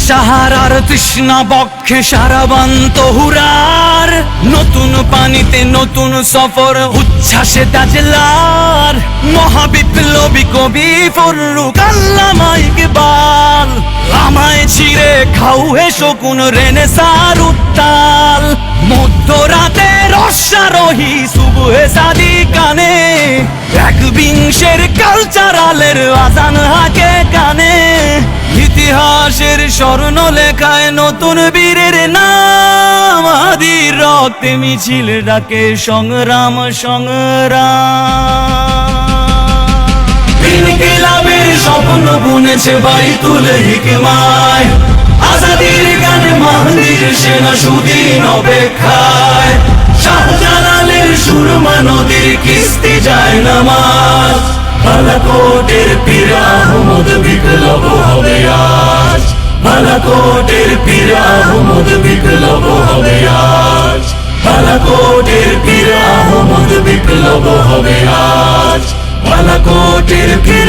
সাহারার তৃষ্ণা বক্ষে সারাবান্ত হুরার, নতুন পানিতে নতুন সফর উচ্ছ্বাসে তাজলার। মহাবিপ্লবী কবি ফররুক আল্লামা ইকবাল, আমায় ছিঁড়ে খাও হে শকুন রেনেসার উত্তাল। মধ্যরাতের অশ্বারোহী সুবহে সাদি কানে, একবিংশের কালচারালের আজান হাকে কানে। ইতিহাসের স্বর্ণ লেখায় নতুন বীরের নাম, আদির রক্তে মিছিল ডাকে সংগ্রাম সংগ্রাম। ইনকিলাবের স্বপ্ন বুনেছে বাইতুল হিকমায়, আজাদির গানে মাহদির সেনা সুদিন অপেক্ষায়। শাহজালালের সুরমা নদীর কিস্তি যায় নামাজ, বালাকোটের পীর আহমদ বিপ্লব হবে আজ। বালাকোটের পীর আহমদ বিপ্লব হবে আজ। বালাকোটের পীর আহমদ বিপ্লব হবে আজ। বালাকোটের পীর